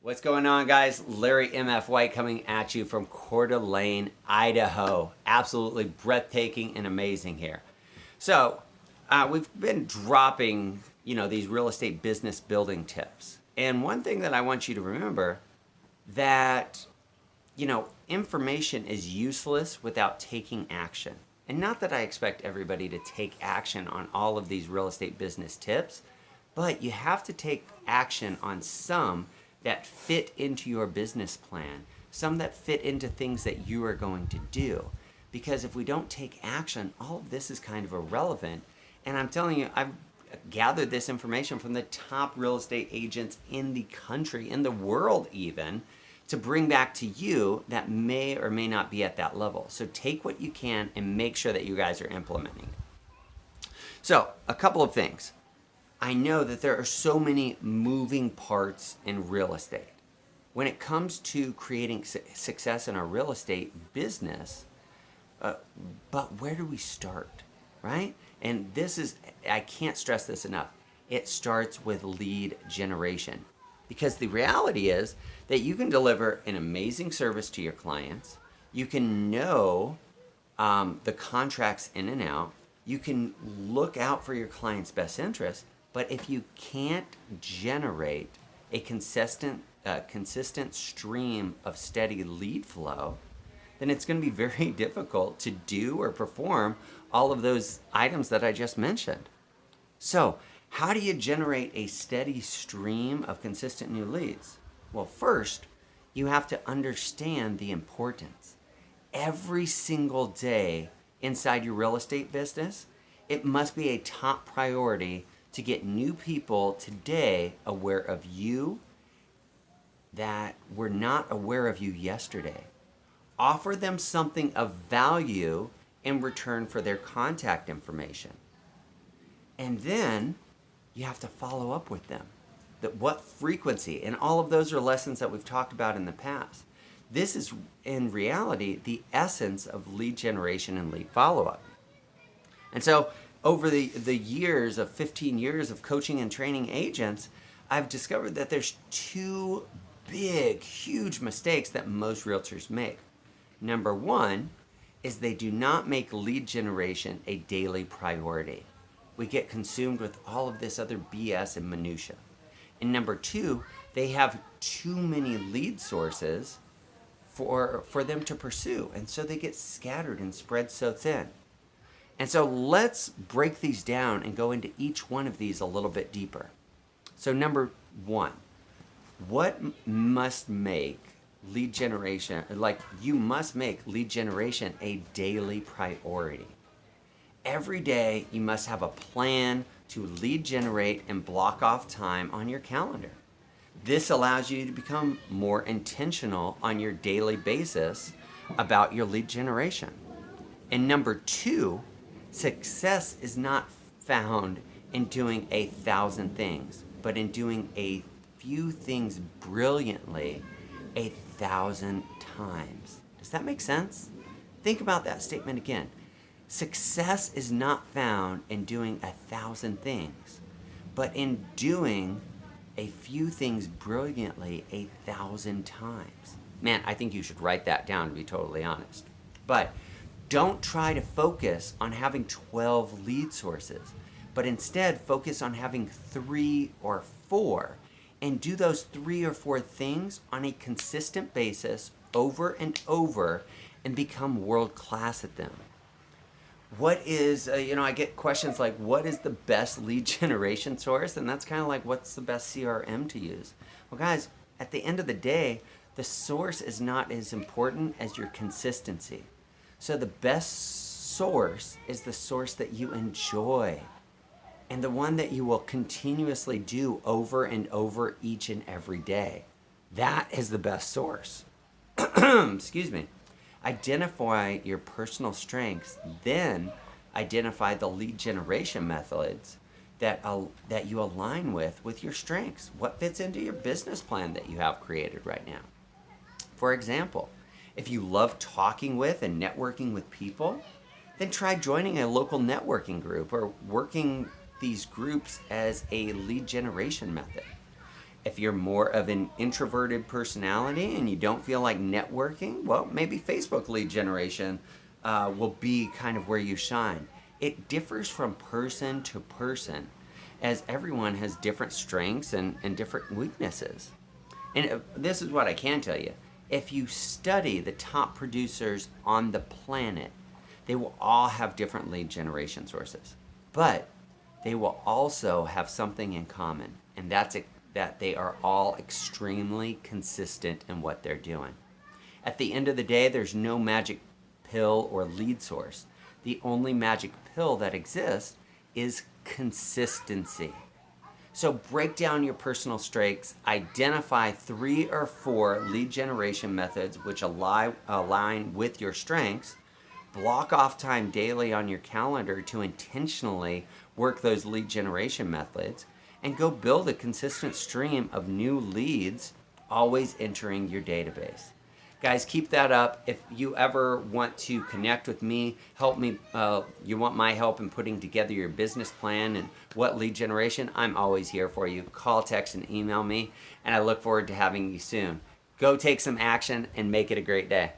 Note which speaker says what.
Speaker 1: What's going on, guys? Larry M.F. White coming at you from Coeur d'Alene, Idaho. Absolutely breathtaking and amazing here. So, we've been dropping, these real estate business building tips. And one thing that I want you to remember that, information is useless without taking action. And not that I expect everybody to take action on all of these real estate business tips, but you have to take action on some that fit into your business plan, some that fit into things that you are going to do. Because if we don't take action, all of this is kind of irrelevant. And I'm telling you, I've gathered this information from the top real estate agents in the country, in the world even, to bring back to you that may or may not be at that level. So take what you can and make sure that you guys are implementing it. So, a couple of things. I know that there are so many moving parts in real estate. When it comes to creating success in our real estate business, but where do we start, right? And I can't stress this enough. It starts with lead generation. Because the reality is that you can deliver an amazing service to your clients. You can know the contracts in and out. You can look out for your client's best interest. But if you can't generate a consistent stream of steady lead flow, then it's going to be very difficult to do or perform all of those items that I just mentioned. So, how do you generate a steady stream of consistent new leads? Well, first, you have to understand the importance. Every single day inside your real estate business, it must be a top priority to get new people today aware of you that were not aware of you yesterday. Offer them something of value in return for their contact information. And then you have to follow up with them. What frequency, and all of those are lessons that we've talked about in the past. This is, in reality, the essence of lead generation and lead follow-up. And so, over the years of 15 years of coaching and training agents, I've discovered that there's two big, huge mistakes that most realtors make. Number one is they do not make lead generation a daily priority. We get consumed with all of this other BS and minutia. And number two, they have too many lead sources for them to pursue. And so they get scattered and spread so thin. And so let's break these down and go into each one of these a little bit deeper. So number one, what must make lead generation, you must make lead generation a daily priority. Every day you must have a plan to lead generate and block off time on your calendar. This allows you to become more intentional on your daily basis about your lead generation. And number two, success is not found in doing 1,000 things, but in doing a few things brilliantly 1,000 times. Does that make sense? Think about that statement again. Success is not found in doing 1,000 things, but in doing a few things brilliantly 1,000 times. Man, I think you should write that down, to be totally honest. But don't try to focus on having 12 lead sources, but instead focus on having 3 or 4 and do those 3 or 4 things on a consistent basis over and over and become world class at them. What is, I get questions like, what is the best lead generation source? And that's kind of like, what's the best CRM to use? Well, guys, at the end of the day, the source is not as important as your consistency. So the best source is the source that you enjoy and the one that you will continuously do over and over each and every day. That is the best source. Excuse me. Identify your personal strengths, then identify the lead generation methods that you align with your strengths. What fits into your business plan that you have created right now? For example, if you love talking with and networking with people, then try joining a local networking group or working these groups as a lead generation method. If you're more of an introverted personality and you don't feel like networking, well, maybe Facebook lead generation will be kind of where you shine. It differs from person to person, as everyone has different strengths and different weaknesses. And this is what I can tell you. If you study the top producers on the planet, they will all have different lead generation sources. But they will also have something in common, and that's that they are all extremely consistent in what they're doing. At the end of the day, there's no magic pill or lead source. The only magic pill that exists is consistency. So break down your personal strengths, identify 3 or 4 lead generation methods which align with your strengths, block off time daily on your calendar to intentionally work those lead generation methods, and go build a consistent stream of new leads always entering your database. Guys, keep that up. If you ever want to connect with me, help me, you want my help in putting together your business plan and what lead generation, I'm always here for you. Call, text, and email me, and I look forward to having you soon. Go take some action and make it a great day.